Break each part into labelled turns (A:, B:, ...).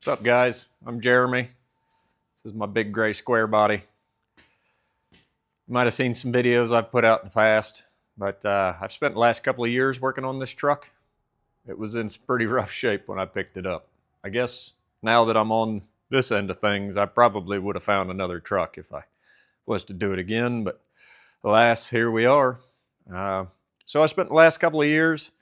A: What's up, guys? I'm Jeremy. This is my big gray square body. You might have seen some videos I've put out in the past, but I've spent the last couple of years working on this truck. It was in some pretty rough shape when I picked it up. I guess now that I'm on this end of things, I probably would have found another truck if I was to do it again, but alas, here we are. So I spent the last couple of years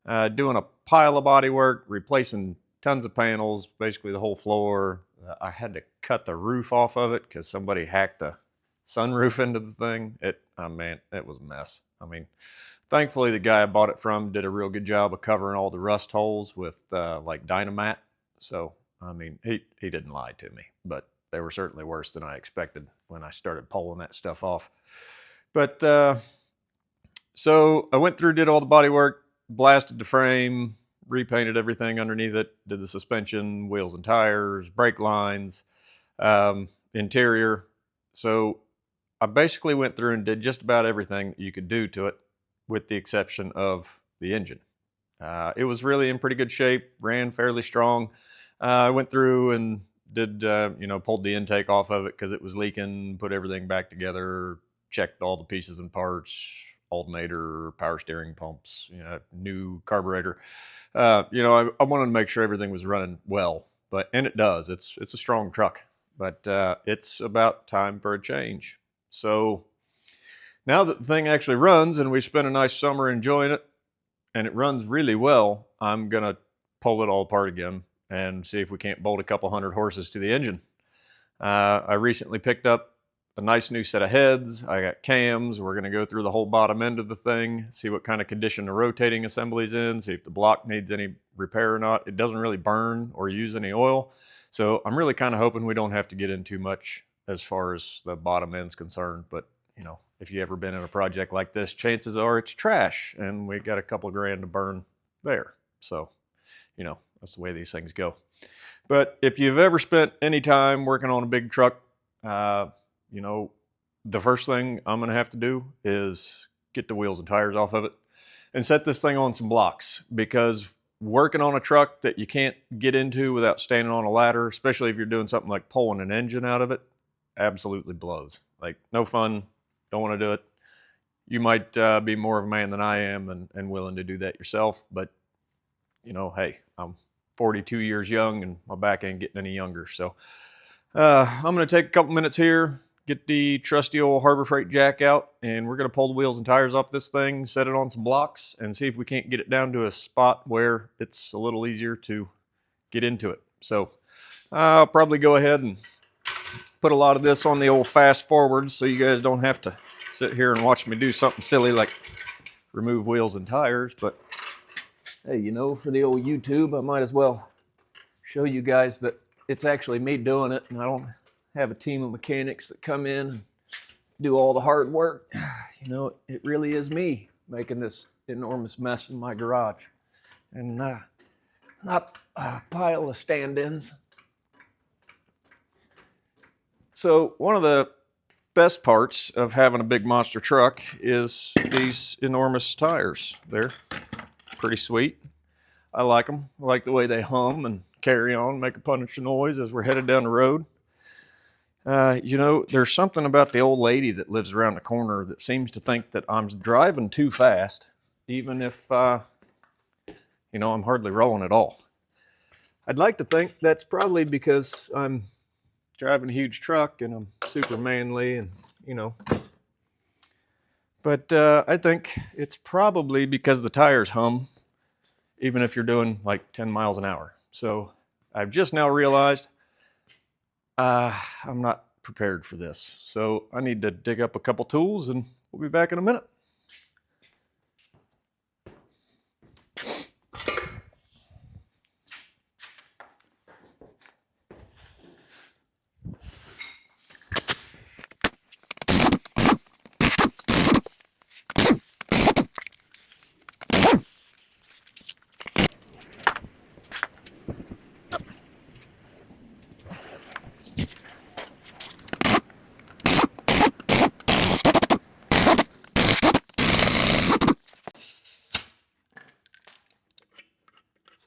A: doing a pile of body work, replacing tons of panels, basically the whole floor. I had to cut the roof off of it because somebody hacked the sunroof into the thing. It was a mess. I mean, thankfully the guy I bought it from did a real good job of covering all the rust holes with like Dynamat. So, I mean, he didn't lie to me, but they were certainly worse than I expected when I started pulling that stuff off. But so I went through, did all the body work, blasted the frame, repainted everything underneath it, did the suspension, wheels and tires, brake lines, interior. So I basically went through and did just about everything you could do to it, with the exception of the engine. It was really in pretty good shape, ran fairly strong. I went through and did, pulled the intake off of it because it was leaking, put everything back together, checked all the pieces and parts, alternator, power steering pumps, new carburetor. I wanted to make sure everything was running well, and it does. It's a strong truck, but it's about time for a change. So now that the thing actually runs and we spent a nice summer enjoying it and it runs really well, I'm going to pull it all apart again and see if we can't bolt a couple hundred horses to the engine. I recently picked up a nice new set of heads. I got cams. We're going to go through the whole bottom end of the thing, see what kind of condition the rotating assembly's in, see if the block needs any repair or not. It doesn't really burn or use any oil. So I'm really kind of hoping we don't have to get in too much as far as the bottom end's concerned. But, if you ever been in a project like this, chances are it's trash and we got a couple of grand to burn there. So, that's the way these things go. But if you've ever spent any time working on a big truck, the first thing I'm going to have to do is get the wheels and tires off of it and set this thing on some blocks, because working on a truck that you can't get into without standing on a ladder, especially if you're doing something like pulling an engine out of it, absolutely blows. Like, no fun. Don't want to do it. You might be more of a man than I am and willing to do that yourself. But, hey, I'm 42 years young and my back ain't getting any younger. So I'm going to take a couple minutes here, get the trusty old Harbor Freight jack out, and we're going to pull the wheels and tires off this thing, set it on some blocks, and see if we can't get it down to a spot where it's a little easier to get into it. So I'll probably go ahead and put a lot of this on the old fast forward so you guys don't have to sit here and watch me do something silly like remove wheels and tires. But hey, for the old YouTube, I might as well show you guys that it's actually me doing it, and I don't have a team of mechanics that come in and do all the hard work. It really is me making this enormous mess in my garage, and not a pile of stand-ins. So one of the best parts of having a big monster truck is these enormous tires. They're pretty sweet. I like them. I like the way they hum and carry on, make a bunch of noise as we're headed down the road. There's something about the old lady that lives around the corner that seems to think that I'm driving too fast, even if, I'm hardly rolling at all. I'd like to think that's probably because I'm driving a huge truck and I'm super manly and, But I think it's probably because the tires hum, even if you're doing like 10 miles an hour. So I've just now realized I'm not prepared for this. So I need to dig up a couple tools and we'll be back in a minute.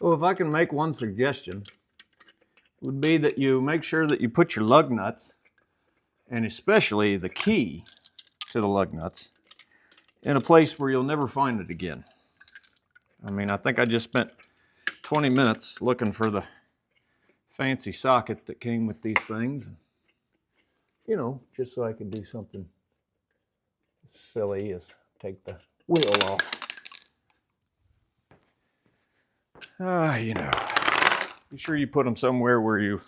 A: So if I can make one suggestion, would be that you make sure that you put your lug nuts, and especially the key to the lug nuts, in a place where you'll never find it again. I mean, I think I just spent 20 minutes looking for the fancy socket that came with these things. You know, just so I could do something as silly as take the wheel off. You know, be sure you put them somewhere where you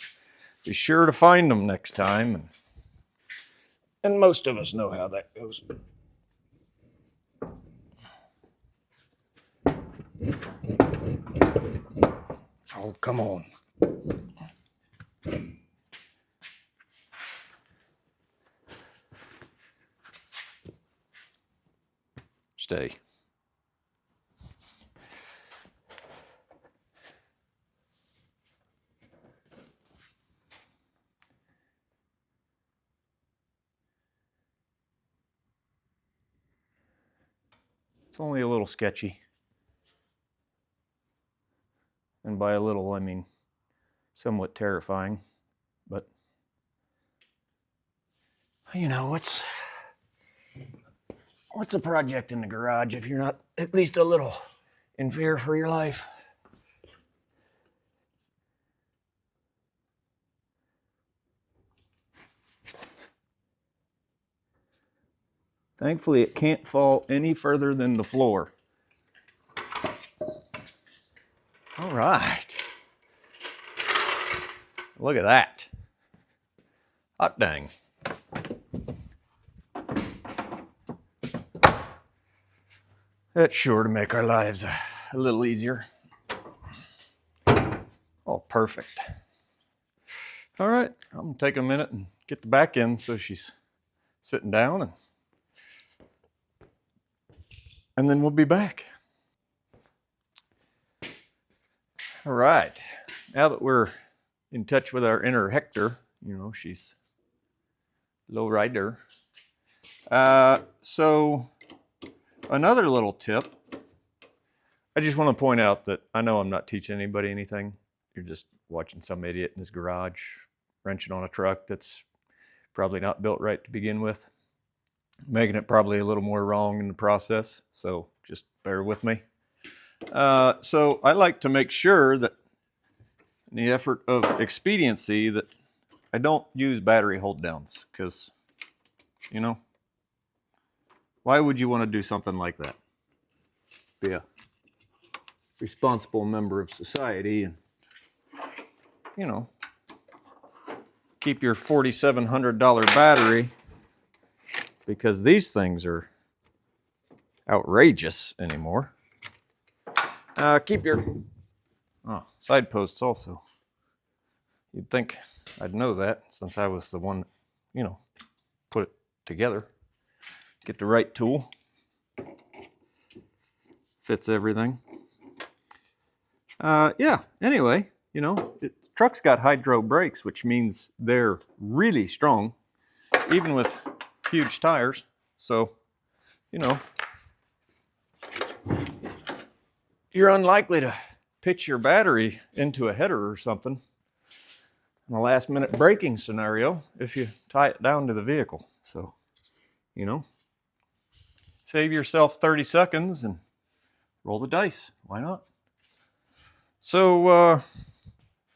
A: be sure to find them next time. And most of us know how that goes. Oh, come on. Stay. It's only a little sketchy. And by a little, I mean somewhat terrifying. But, you know, what's a project in the garage if you're not at least a little in fear for your life? Thankfully, it can't fall any further than the floor. All right. Look at that. Hot dang. That's sure to make our lives a little easier. Oh, perfect. All right, I'm gonna take a minute and get the back end so she's sitting down, and then we'll be back. All right, now that we're in touch with our inner Hector, you know, she's low rider. So another little tip, I just want to point out that I know I'm not teaching anybody anything. You're just watching some idiot in his garage wrenching on a truck that's probably not built right to begin with, making it probably a little more wrong in the process. So just bear with me. So I like to make sure that in the effort of expediency that I don't use battery hold downs, because, you know, why would you want to do something like that? Be a responsible member of society and, you know, keep your $4,700 battery, because these things are outrageous anymore. Keep your side posts also. You'd think I'd know that since I was the one, you know, put it together. Get the right tool. Fits everything. Yeah, anyway, you know, truck's got hydro brakes, which means they're really strong, even with huge tires. So, you know, you're unlikely to pitch your battery into a header or something in a last minute braking scenario if you tie it down to the vehicle. So, you know, save yourself 30 seconds and roll the dice. Why not? So, I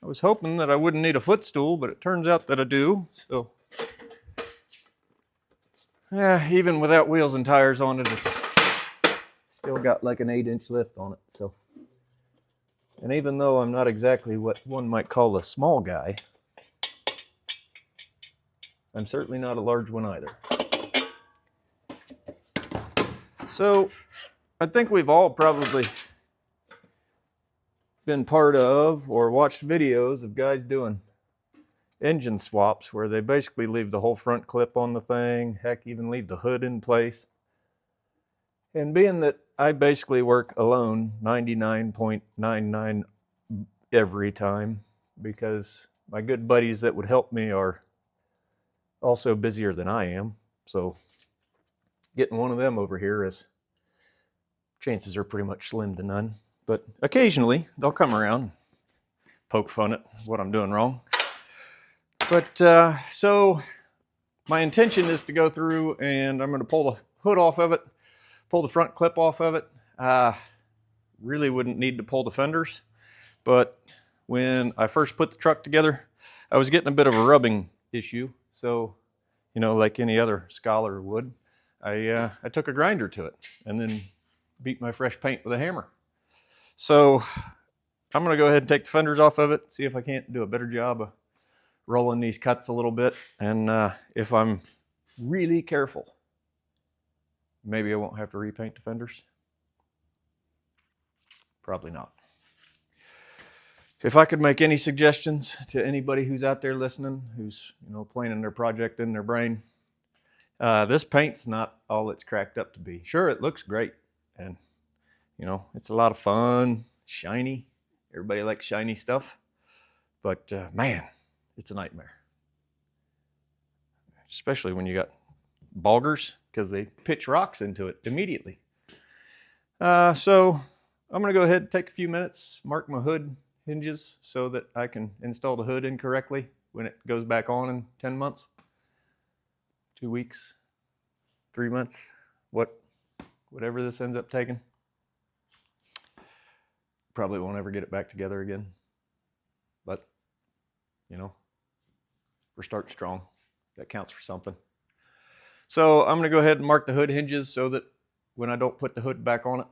A: was hoping that I wouldn't need a footstool, but it turns out that I do. So, yeah, even without wheels and tires on it, it's still got like an 8-inch lift on it. So, and even though I'm not exactly what one might call a small guy, I'm certainly not a large one either. So, I think we've all probably been part of or watched videos of guys doing engine swaps where they basically leave the whole front clip on the thing, heck, even leave the hood in place. And being that I basically work alone 99.99 every time, because my good buddies that would help me are also busier than I am, so getting one of them over here is, chances are pretty much slim to none. But occasionally they'll come around, poke fun at what I'm doing wrong. But so my intention is to go through and I'm going to pull the hood off of it, pull the front clip off of it. Really wouldn't need to pull the fenders, but when I first put the truck together, I was getting a bit of a rubbing issue. So, you know, like any other Scholar would, I took a grinder to it and then beat my fresh paint with a hammer. So I'm going to go ahead and take the fenders off of it, see if I can't do a better job of rolling these cuts a little bit. And if I'm really careful, maybe I won't have to repaint the fenders. Probably not. If I could make any suggestions to anybody who's out there listening, who's, you know, planning their project in their brain, this paint's not all it's cracked up to be. Sure, it looks great, and you know, it's a lot of fun, shiny. Everybody likes shiny stuff, but man, it's a nightmare. Especially when you got boggers, because they pitch rocks into it immediately. So I'm going to go ahead and take a few minutes, mark my hood hinges so that I can install the hood incorrectly when it goes back on in 10 months, 2 weeks, 3 months, whatever this ends up taking. Probably won't ever get it back together again, but you know, we're starting strong. That counts for something. So I'm going to go ahead and mark the hood hinges so that when I don't put the hood back on it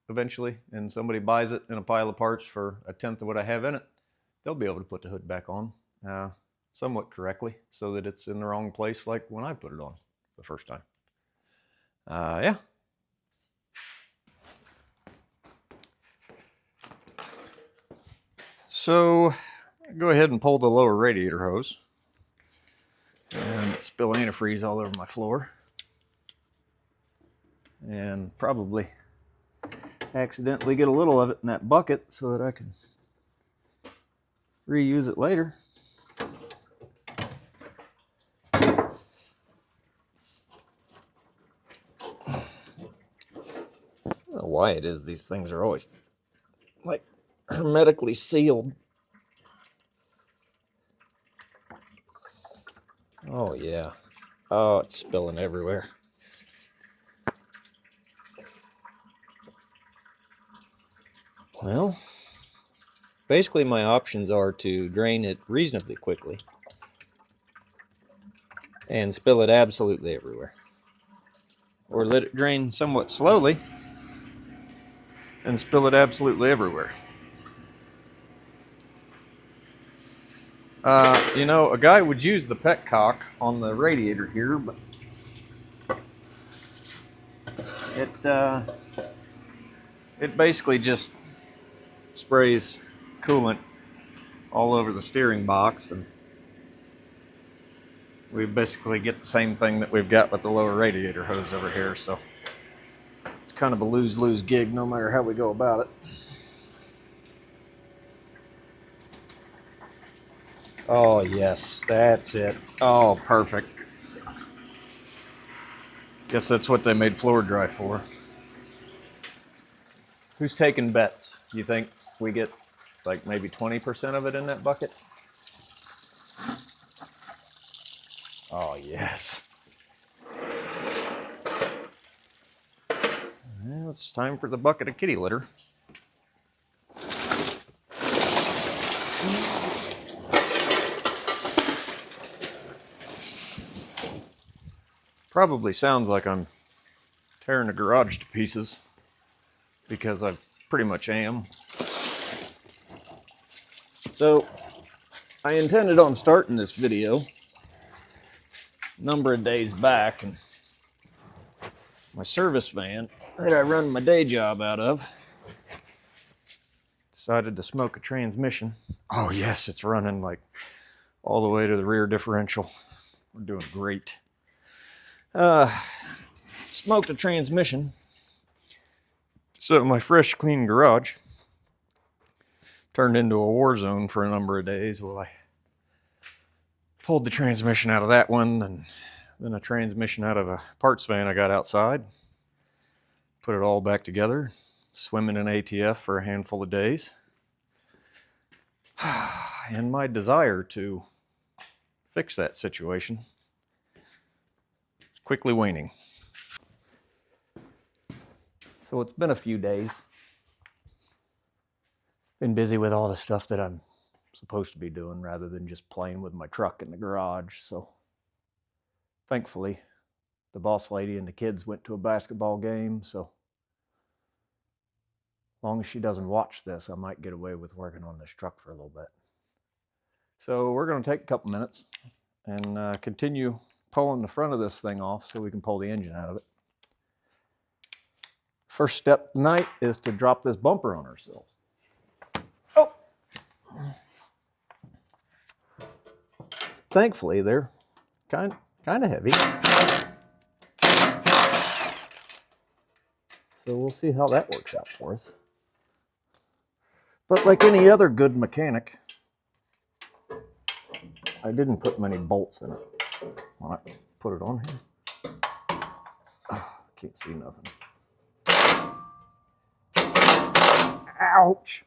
A: eventually and somebody buys it in a pile of parts for 1/10 of what I have in it, they'll be able to put the hood back on somewhat correctly so that it's in the wrong place like when I put it on the first time. Yeah. So go ahead and pull the lower radiator hose and spill antifreeze all over my floor and probably accidentally get a little of it in that bucket so that I can reuse it later. I don't know why it is these things are always like hermetically sealed. Oh yeah. Oh, it's spilling everywhere. Well, basically my options are to drain it reasonably quickly and spill it absolutely everywhere, or let it drain somewhat slowly and spill it absolutely everywhere. You know, a guy would use the petcock on the radiator here, but it basically just sprays coolant all over the steering box, and we basically get the same thing that we've got with the lower radiator hose over here, so it's kind of a lose-lose gig no matter how we go about it. Oh yes, that's it. Oh, perfect. Guess that's what they made floor dry for. Who's taking bets? Do you think we get like maybe 20% of it in that bucket? Oh yes. Well, it's time for the bucket of kitty litter. Probably sounds like I'm tearing the garage to pieces, because I pretty much am. So I intended on starting this video a number of days back, and my service van that I run my day job out of decided to smoke a transmission. Oh yes, it's running like all the way to the rear differential. We're doing great. Smoked a transmission. So my fresh, clean garage turned into a war zone for a number of days while I pulled the transmission out of that one, and then a transmission out of a parts van I got outside. Put it all back together, swimming in ATF for a handful of days. And my desire to fix that situation. It's quickly waning. So it's been a few days. Been busy with all the stuff that I'm supposed to be doing rather than just playing with my truck in the garage. So thankfully, the boss lady and the kids went to a basketball game. So as long as she doesn't watch this, I might get away with working on this truck for a little bit. So we're going to take a couple minutes and continue pulling the front of this thing off so we can pull the engine out of it. First step tonight is to drop this bumper on ourselves. Oh! Thankfully, they're kind of heavy. So we'll see how that works out for us. But like any other good mechanic, I didn't put many bolts in it when I put it on here. Oh, can't see nothing. Ouch!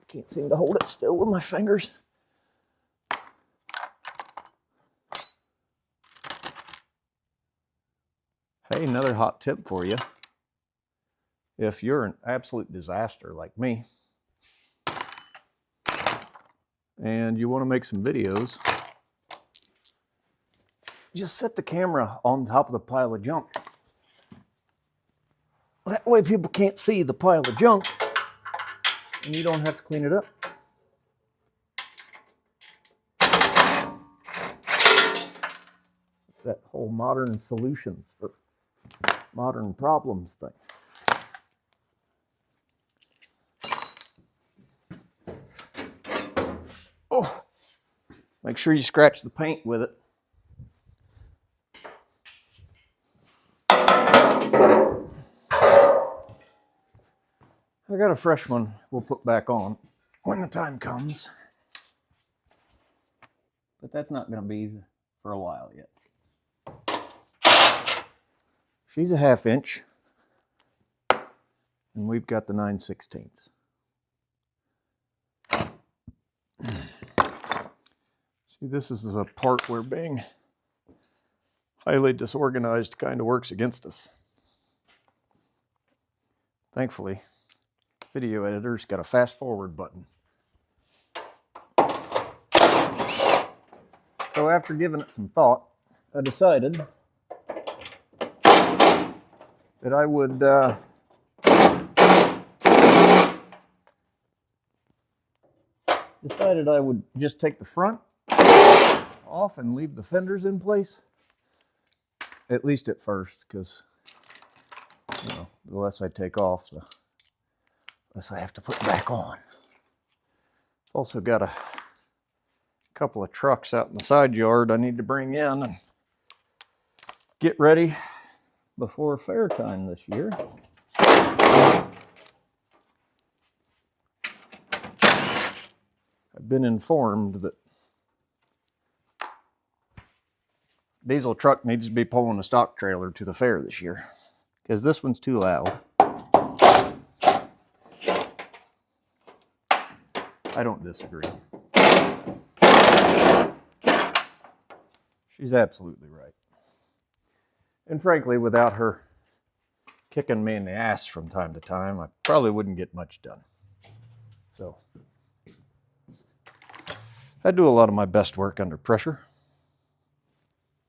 A: Can't seem to hold it still with my fingers. Hey, another hot tip for you. If you're an absolute disaster like me, and you want to make some videos, just set the camera on top of the pile of junk. That way people can't see the pile of junk, and you don't have to clean it up. It's that whole modern solutions for modern problems thing. Oh, make sure you scratch the paint with it. I got a fresh one we'll put back on when the time comes. But that's not going to be for a while yet. She's a 1/2 inch. And we've got the 9/16. See, this is the part where being highly disorganized kind of works against us. Thankfully, video editor's got a fast forward button. So after giving it some thought, I decided that I would just take the front off and leave the fenders in place, at least at first, because the less I take off, the less I have to put back on. Also got a couple of trucks out in the side yard I need to bring in and get ready before fair time this year. I've been informed that diesel truck needs to be pulling a stock trailer to the fair this year because this one's too loud. I don't disagree. She's absolutely right. And frankly, without her kicking me in the ass from time to time, I probably wouldn't get much done. So I do a lot of my best work under pressure.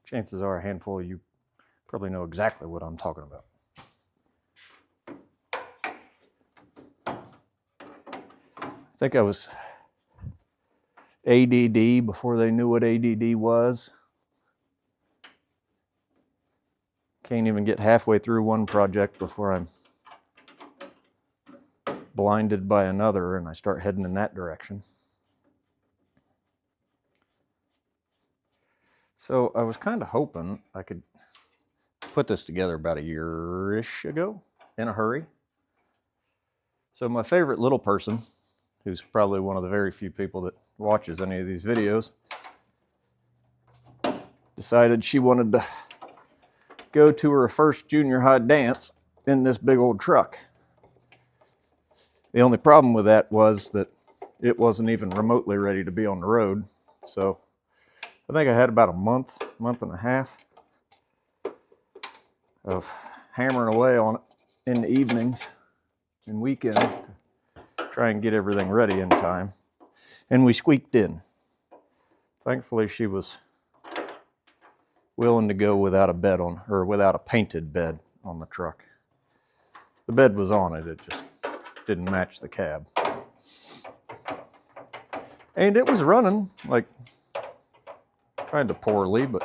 A: Chances are a handful of you probably know exactly what I'm talking about. I think I was ADD before they knew what ADD was. Can't even get halfway through one project before I'm blinded by another and I start heading in that direction. So I was kind of hoping I could put this together about a year-ish ago in a hurry. So my favorite little person, who's probably one of the very few people that watches any of these videos, decided she wanted to go to her first junior high dance in this big old truck. The only problem with that was that it wasn't even remotely ready to be on the road. So I think I had about a month and a half of hammering away on it in the evenings and weekends to try and get everything ready in time. And we squeaked in. Thankfully, she was willing to go without a bed on, or without a painted bed on the truck. The bed was on it, it just didn't match the cab. And it was running, like, kind of poorly, but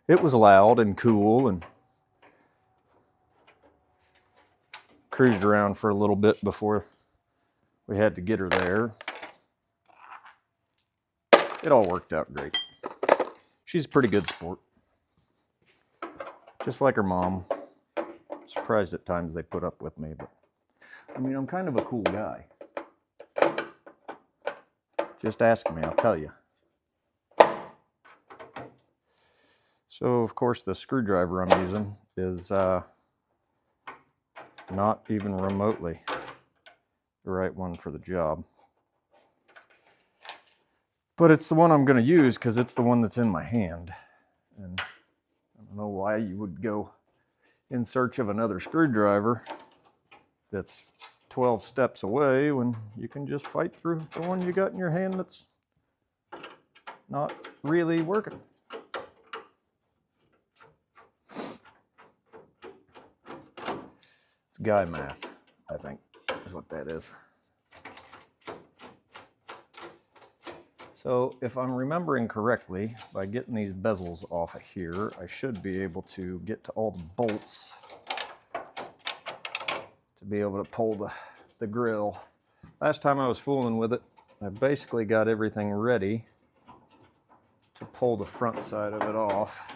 A: it was loud and cool, and cruised around for a little bit before we had to get her there. It all worked out great. She's a pretty good sport. Just like her mom. Surprised at times they put up with me, but I mean, I'm kind of a cool guy. Just ask me, I'll tell you. So, of course, the screwdriver I'm using is not even remotely the right one for the job. But it's the one I'm going to use because it's the one that's in my hand. And I don't know why you would go in search of another screwdriver that's 12 steps away when you can just fight through the one you got in your hand that's not really working. It's guy math, I think, is what that is. So if I'm remembering correctly, by getting these bezels off of here, I should be able to get to all the bolts to be able to pull the grill. Last time I was fooling with it, I basically got everything ready to pull the front side of it off.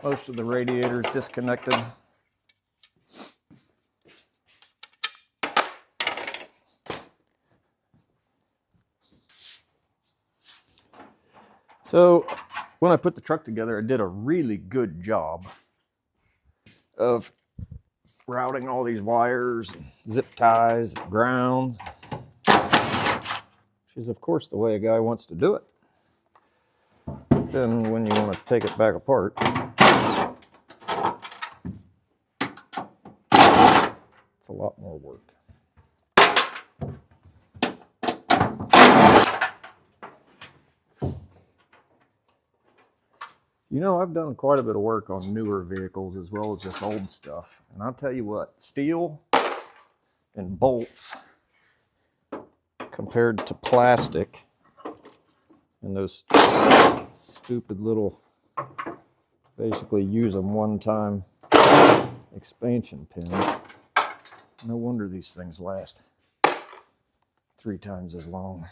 A: Most of the radiators disconnected. So when I put the truck together, I did a really good job of routing all these wires, and zip ties, and grounds, which is of course the way a guy wants to do it. But then when you want to take it back apart, it's a lot more work. You know, I've done quite a bit of work on newer vehicles as well as just old stuff. And I'll tell you what, steel and bolts compared to plastic and those stupid little, basically use them one-time expansion pins. No wonder these things last 3 times as long.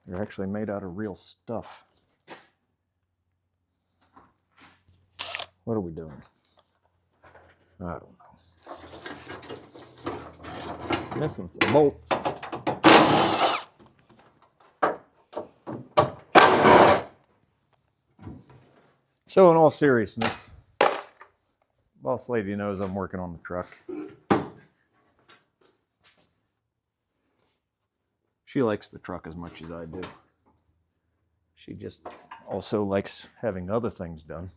A: They're actually made out of real stuff. What are we doing? I don't know. Missing some bolts. So in all seriousness, boss lady knows I'm working on the truck. She likes the truck as much as I do. She just also likes having other things done,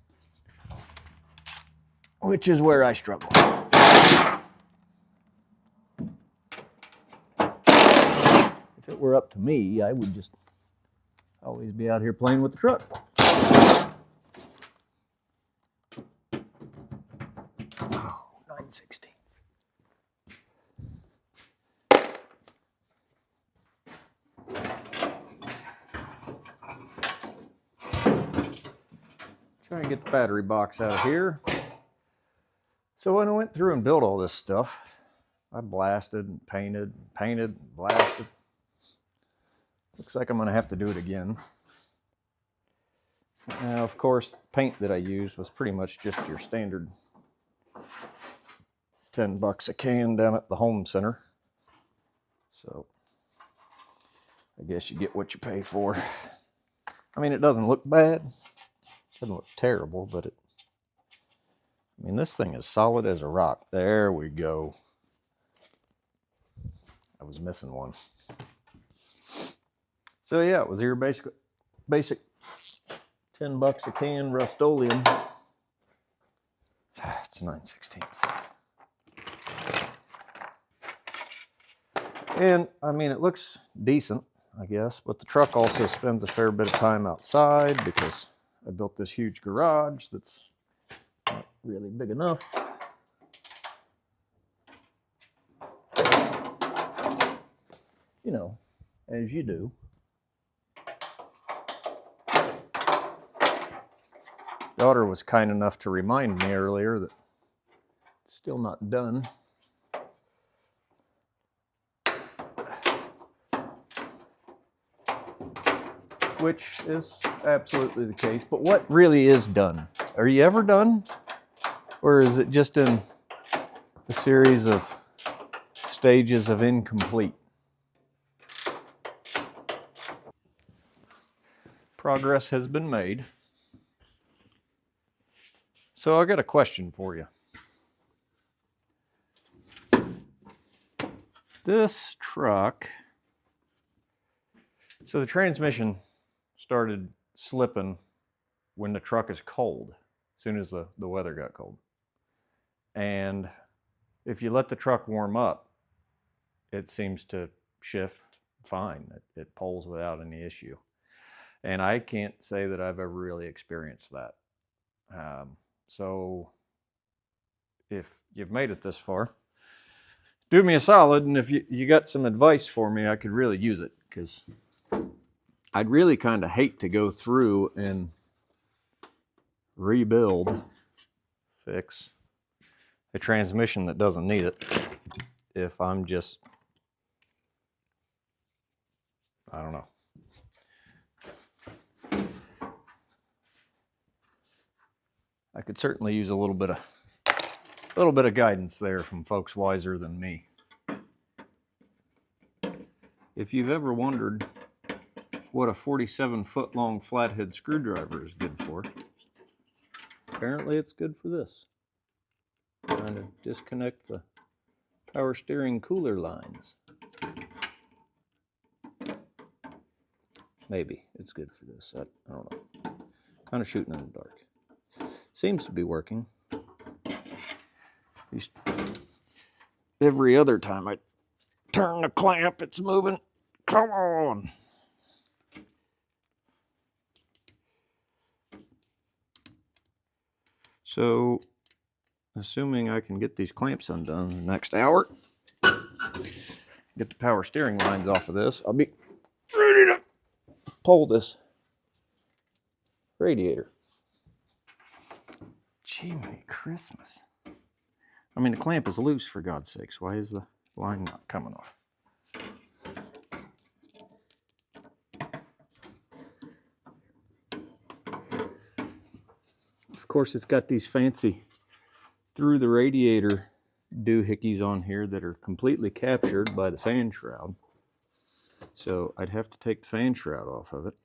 A: which is where I struggle. If it were up to me, I would just always be out here playing with the truck. Oh, 9/16. Try and get the battery box out of here. So when I went through and built all this stuff, I blasted and painted, blasted. Looks like I'm going to have to do it again. Now, of course, paint that I used was pretty much just your standard $10 a can down at the home center. So I guess you get what you pay for. I mean, it doesn't look bad. It doesn't look terrible, but I mean, this thing is solid as a rock. There we go. I was missing one. So yeah, it was your basic $10 a can, Rust-Oleum. It's 9/16. And I mean, it looks decent, I guess, but the truck also spends a fair bit of time outside because I built this huge garage that's not really big enough. You know, as you do. Daughter was kind enough to remind me earlier that it's still not done. Which is absolutely the case. But what really is done? Are you ever done? Or is it just in a series of stages of incomplete? Progress has been made. So I got a question for you. This truck, so the transmission started slipping when the truck is cold, as soon as the weather got cold. And if you let the truck warm up, it seems to shift fine. It pulls without any issue. And I can't say that I've ever really experienced that. So if you've made it this far, do me a solid, and if you got some advice for me, I could really use it, because I'd really kind of hate to go through and fix a transmission that doesn't need it if I'm just, I don't know. I could certainly use a little bit of guidance there from folks wiser than me. If you've ever wondered what a 47-foot long flathead screwdriver is good for, apparently it's good for this. Trying to disconnect the power steering cooler lines. Maybe it's good for this. I don't know. Kind of shooting in the dark. Seems to be working. At least every other time I turn the clamp, it's moving. Come on. So, assuming I can get these clamps undone in the next hour, get the power steering lines off of this, I'll be ready to pull this radiator. Jiminy Christmas. I mean, the clamp is loose, for God's sakes. Why is the line not coming off? Of course, it's got these fancy through the radiator doohickeys on here that are completely captured by the fan shroud. So I'd have to take the fan shroud off of it.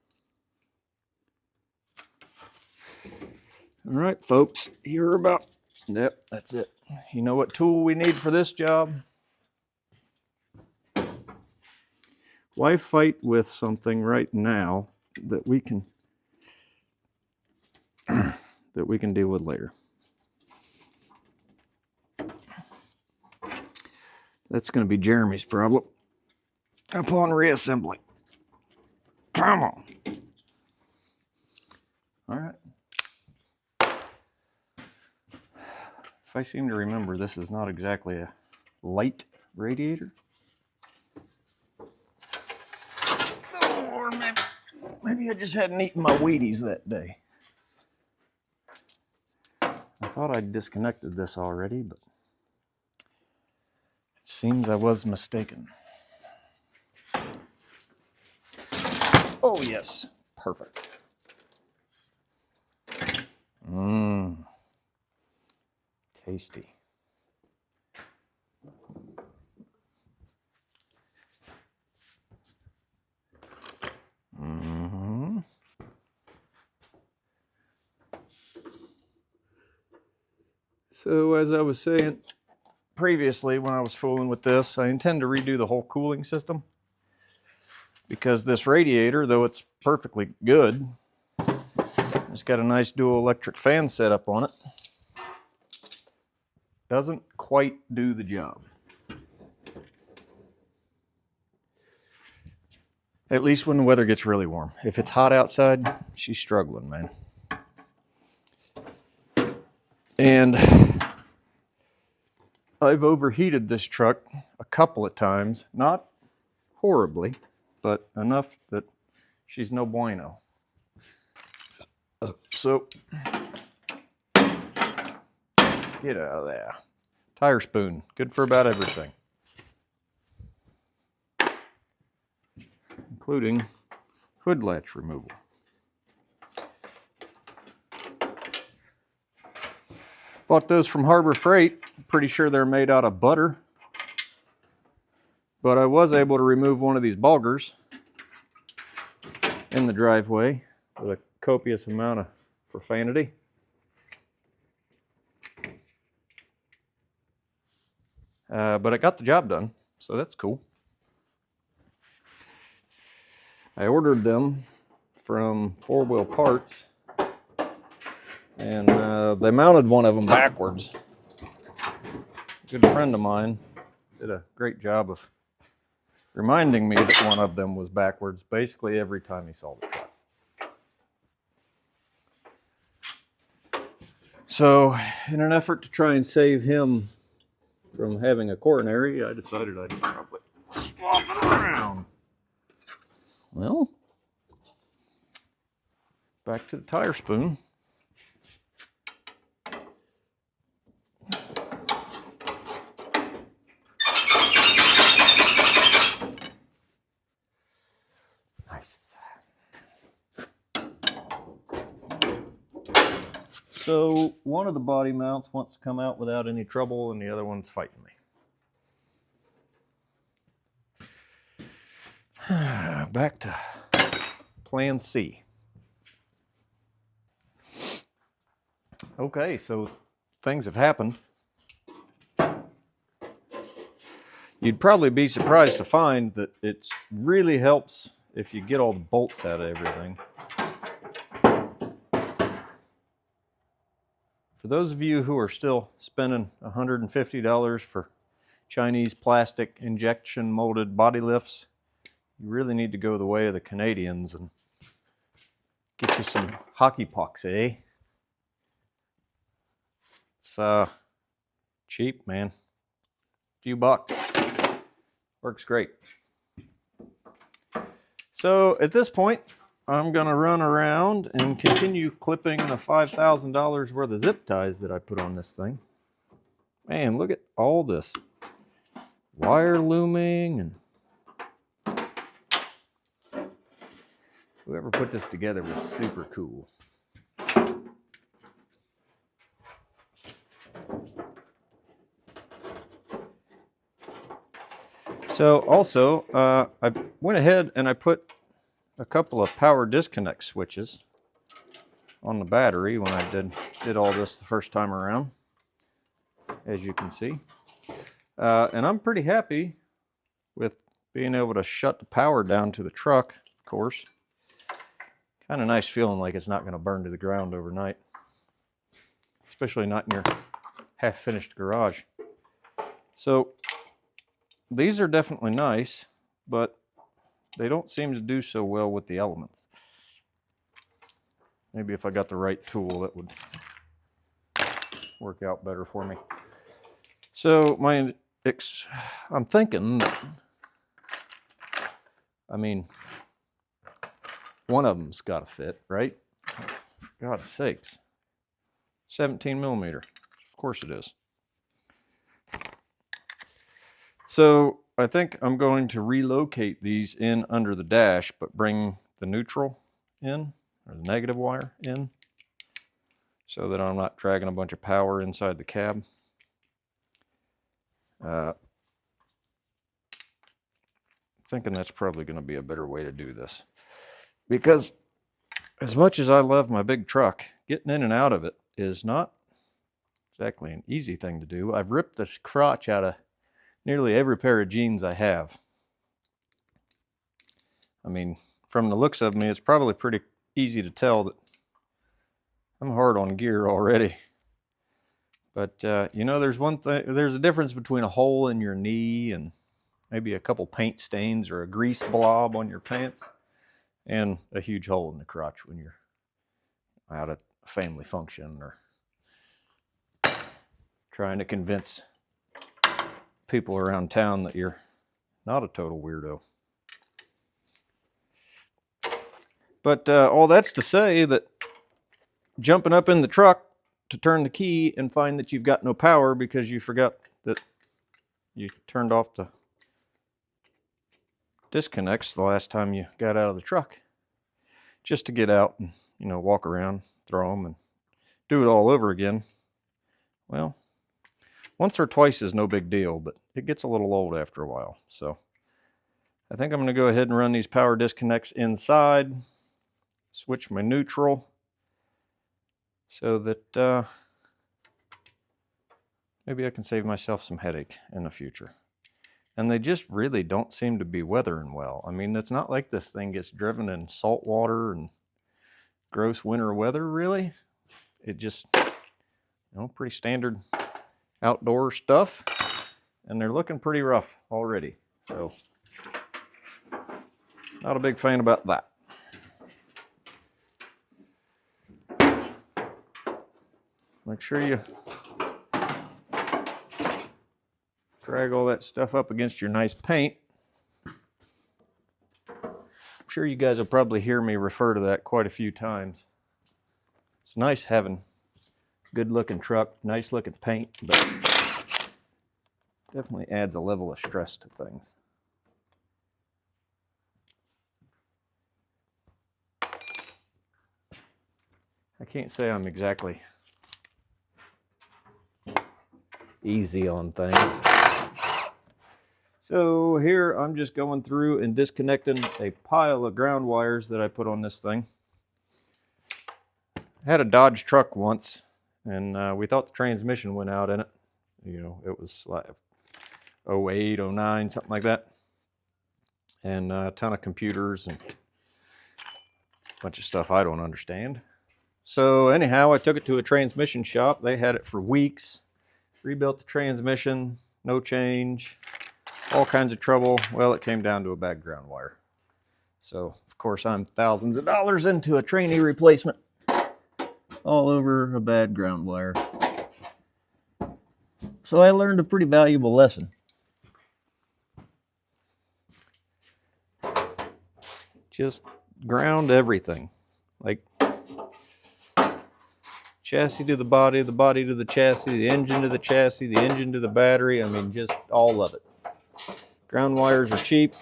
A: All right, folks, you're about, yep, that's it. You know what tool we need for this job? Why fight with something right now that we can deal with later? That's going to be Jeremy's problem upon reassembly. Come on. All right. If I seem to remember, this is not exactly a light radiator. Or maybe I just hadn't eaten my Wheaties that day. I thought I'd disconnected this already, but it seems I was mistaken. Oh yes, perfect. Tasty. So as I was saying previously when I was fooling with this, I intend to redo the whole cooling system, because this radiator, though it's perfectly good, It's got a nice dual electric fan setup on it. Doesn't quite do the job. At least when the weather gets really warm. If it's hot outside, she's struggling, man. And I've overheated this truck a couple of times. Not horribly, but enough that she's no bueno. So, get out of there. Tire spoon, good for about everything. Including hood latch removal. Bought those from Harbor Freight. Pretty sure they're made out of butter. But I was able to remove one of these bulgers in the driveway with a copious amount of profanity. But it got the job done, so that's cool. I ordered them from 4-Wheel Parts, and they mounted one of them backwards. A good friend of mine did a great job of reminding me that one of them was backwards basically every time he saw the truck. So, in an effort to try and save him from having a coronary, I decided I'd probably swap it around. Well, back to the tire spoon. Nice. So one of the body mounts wants to come out without any trouble, and the other one's fighting me. Back to plan C. Okay, so things have happened. You'd probably be surprised to find that it really helps if you get all the bolts out of everything. For those of you who are still spending $150 for Chinese plastic injection molded body lifts, you really need to go the way of the Canadians and get you some hockey pucks, eh? It's cheap, man. Few bucks. Works great. So at this point, I'm gonna run around and continue clipping the $5,000 worth of zip ties that I put on this thing. Man, look at all this wire looming, and whoever put this together was super cool. So also, I went ahead and I put a couple of power disconnect switches on the battery when I did all this the first time around, as you can see. And I'm pretty happy with being able to shut the power down to the truck, of course. Kind of nice feeling like it's not going to burn to the ground overnight, especially not in your half-finished garage. So these are definitely nice, but they don't seem to do so well with the elements. Maybe if I got the right tool, that would work out better for me. So I'm thinking, one of them's got to fit, right? For God's sakes. 17 millimeter. Of course it is. So I think I'm going to relocate these in under the dash, but bring the neutral in, or the negative wire in, so that I'm not dragging a bunch of power inside the cab. Thinking that's probably going to be a better way to do this. Because as much as I love my big truck, getting in and out of it is not exactly an easy thing to do. I've ripped the crotch out of nearly every pair of jeans I have. I mean, from the looks of me, it's probably pretty easy to tell that I'm hard on gear already. But, you know, there's a difference between a hole in your knee and maybe a couple paint stains or a grease blob on your pants and a huge hole in the crotch when you're out at a family function or trying to convince people around town that you're not a total weirdo. But all that's to say that jumping up in the truck to turn the key and find that you've got no power because you forgot that you turned off the disconnects the last time you got out of the truck, just to get out and, you know, walk around, throw them, and do it all over again. Well, once or twice is no big deal, but it gets a little old after a while. So I think I'm going to go ahead and run these power disconnects inside, switch my neutral so that maybe I can save myself some headache in the future. And they just really don't seem to be weathering well. I mean, it's not like this thing gets driven in salt water and gross winter weather, really. It just, you know, pretty standard outdoor stuff. And they're looking pretty rough already. So, not a big fan about that. Make sure you drag all that stuff up against your nice paint. I'm sure you guys will probably hear me refer to that quite a few times. It's nice having a good looking truck, nice looking paint, but definitely adds a level of stress to things. I can't say I'm exactly easy on things. So here I'm just going through and disconnecting a pile of ground wires that I put on this thing. I had a Dodge truck once, and we thought the transmission went out in it. You know, it was like 08, 09, something like that. And a ton of computers and a bunch of stuff I don't understand. So anyhow, I took it to a transmission shop. They had it for weeks. Rebuilt the transmission, no change. All kinds of trouble. Well, it came down to a bad ground wire. So, of course, I'm thousands of dollars into a trainee replacement. All over a bad ground wire. So I learned a pretty valuable lesson. Just ground everything. Like chassis to the body to the chassis, the engine to the chassis, the engine to the battery. I mean, just all of it. Ground wires are cheap.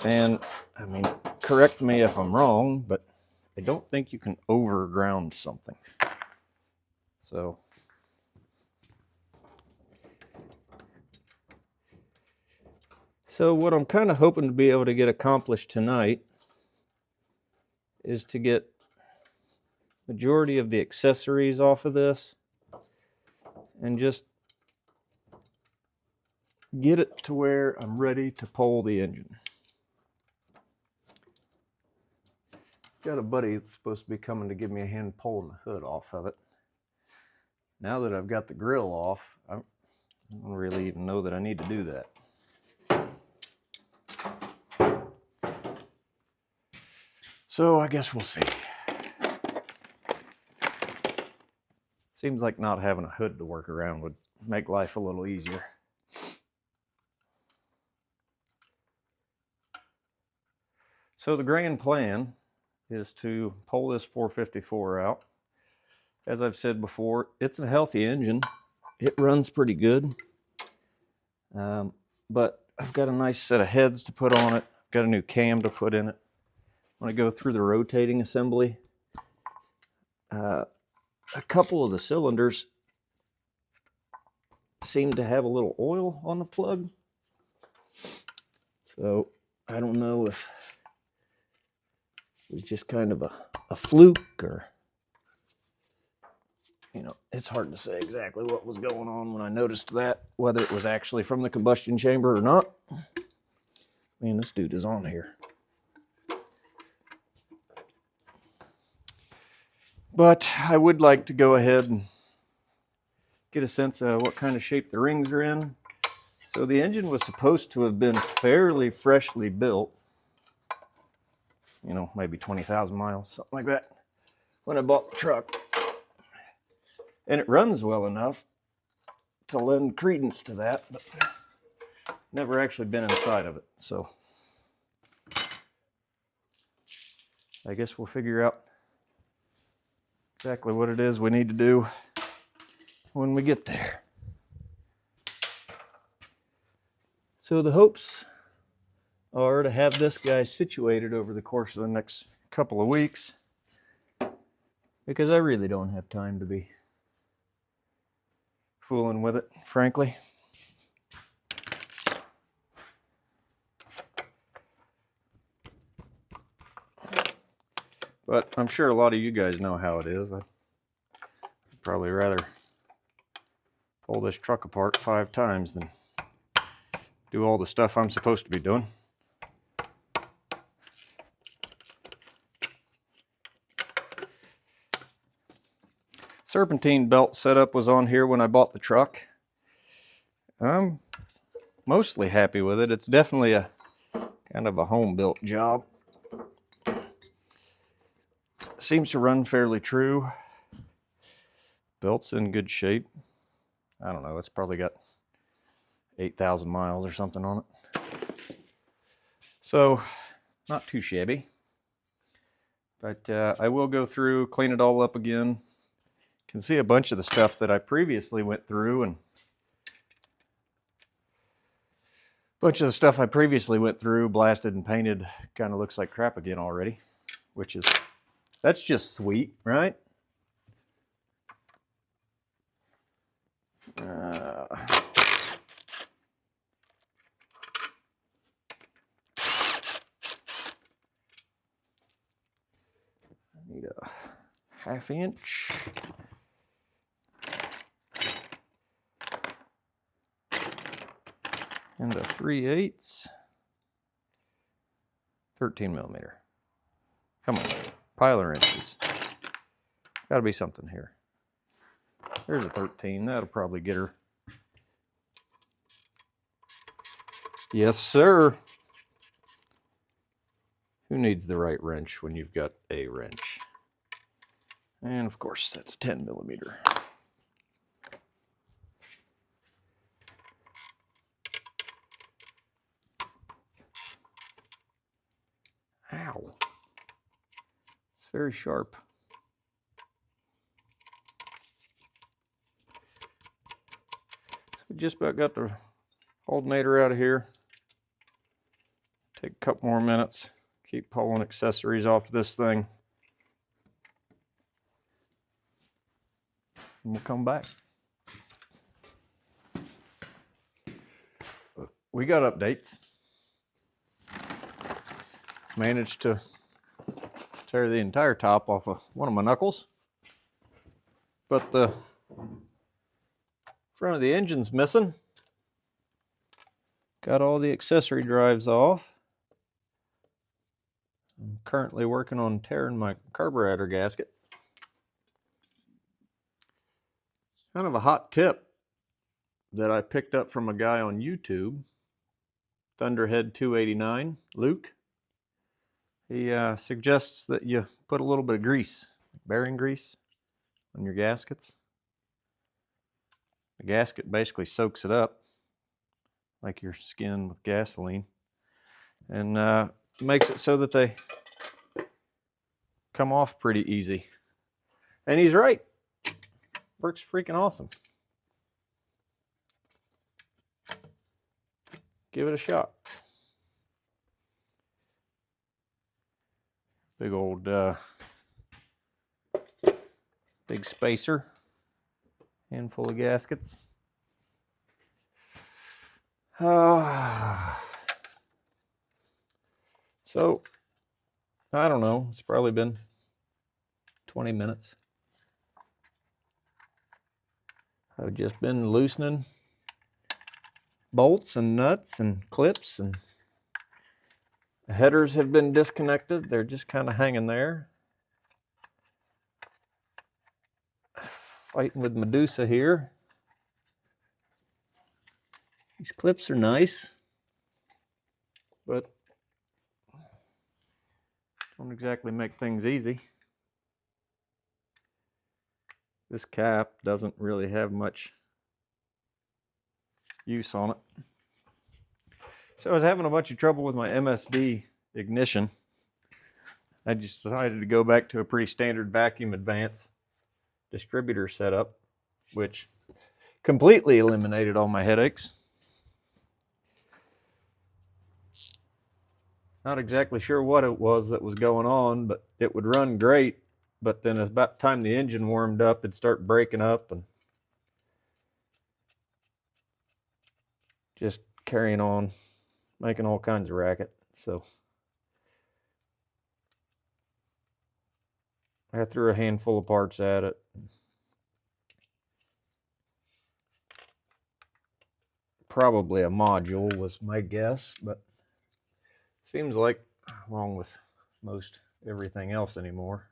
A: And, I mean, correct me if I'm wrong, but I don't think you can overground something. So, what I'm kind of hoping to be able to get accomplished tonight is to get majority of the accessories off of this and just get it to where I'm ready to pull the engine. Got a buddy that's supposed to be coming to give me a hand pulling the hood off of it. Now that I've got the grill off, I don't really even know that I need to do that. So I guess we'll see. Seems like not having a hood to work around would make life a little easier. So the grand plan is to pull this 454 out. As I've said before, it's a healthy engine. It runs pretty good. But I've got a nice set of heads to put on it. Got a new cam to put in it. When I go through the rotating assembly, a couple of the cylinders seem to have a little oil on the plug. So I don't know if it was just kind of a fluke, or, you know, it's hard to say exactly what was going on when I noticed that, whether it was actually from the combustion chamber or not. Man, this dude is on here. But I would like to go ahead and get a sense of what kind of shape the rings are in. So the engine was supposed to have been fairly freshly built, you know, maybe 20,000 miles, something like that, when I bought the truck. And it runs well enough to lend credence to that, but never actually been inside of it. So I guess we'll figure out exactly what it is we need to do when we get there. So the hopes are to have this guy situated over the course of the next couple of weeks, because I really don't have time to be fooling with it, frankly. But I'm sure a lot of you guys know how it is. I'd probably rather pull this truck apart 5 times than do all the stuff I'm supposed to be doing. Serpentine belt setup was on here when I bought the truck. I'm mostly happy with it. It's definitely a kind of a home-built job. Seems to run fairly true. Belt's in good shape. I don't know, it's probably got 8,000 miles or something on it. So, not too shabby. But I will go through, clean it all up again. You can see a bunch of the stuff that I previously went through, and blasted and painted, kind of looks like crap again already, which is, that's just sweet, right? I need a 1/2 inch. And a 3/8. 13 millimeter. Come on, pile of wrenches. Gotta be something here. There's a 13, that'll probably get her. Yes, sir. Who needs the right wrench when you've got a wrench? And of course, that's 10 millimeter. Ow. It's very sharp. So we just about got the alternator out of here. Take a couple more minutes. Keep pulling accessories off this thing. And we'll come back. We got updates. Managed to tear the entire top off of one of my knuckles, but the front of the engine's missing. Got all the accessory drives off. I'm currently working on tearing my carburetor gasket. Kind of a hot tip that I picked up from a guy on YouTube, Thunderhead 289, Luke. He suggests that you put a little bit of grease, bearing grease, on your gaskets. The gasket basically soaks it up, like your skin with gasoline, and makes it so that they come off pretty easy. And he's right. Works freaking awesome. Give it a shot. Big old big spacer, handful of gaskets. So I don't know, it's probably been 20 minutes. I've just been loosening bolts and nuts and clips, and the headers have been disconnected. They're just kind of hanging there. Fighting with Medusa here. These clips are nice, but don't exactly make things easy. This cap doesn't really have much use on it. So I was having a bunch of trouble with my MSD ignition. I just decided to go back to a pretty standard Vacuum Advance distributor setup, which completely eliminated all my headaches. Not exactly sure what it was that was going on, but it would run great. But then about the time the engine warmed up, it'd start breaking up and just carrying on, making all kinds of racket. So I threw a handful of parts at it. Probably a module was my guess, but it seems like, along with most everything else anymore,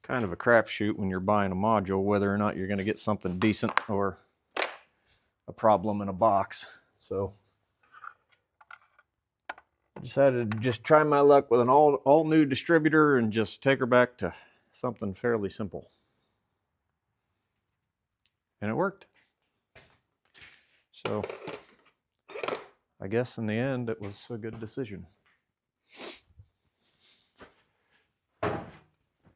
A: kind of a crapshoot when you're buying a module, whether or not you're going to get something decent or a problem in a box. So I decided to just try my luck with an all new distributor and just take her back to something fairly simple. And it worked. So I guess in the end it was a good decision.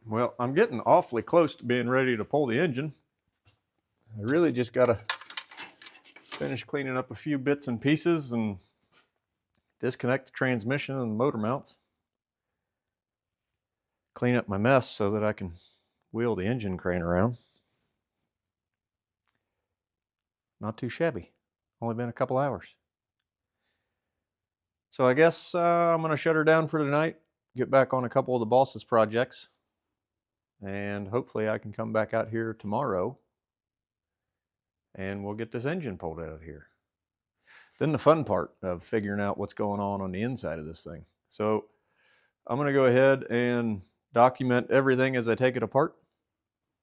A: Well, I'm getting awfully close to being ready to pull the engine. I really just got to finish cleaning up a few bits and pieces and disconnect the transmission and the motor mounts. Clean up my mess so that I can wheel the engine crane around. Not too shabby. Only been a couple hours. So I guess I'm going to shut her down for tonight, get back on a couple of the boss's projects, and hopefully I can come back out here tomorrow and we'll get this engine pulled out of here. Then the fun part of figuring out what's going on the inside of this thing. So I'm going to go ahead and document everything as I take it apart.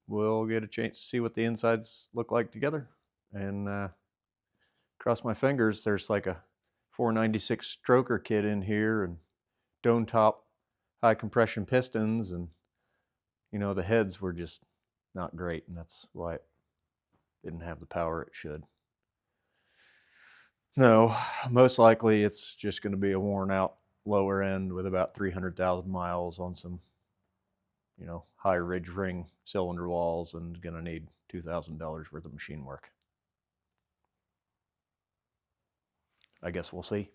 A: We'll get a chance to see what the insides look like together, and cross my fingers there's like a 496 stroker kit in here and dome top high compression pistons, and you know the heads were just not great, and that's why it didn't have the power it should. No, most likely it's just going to be a worn out lower end with about 300,000 miles on some, you know, high ridge ring cylinder walls, and going to need $2,000 worth of machine work. I guess we'll see.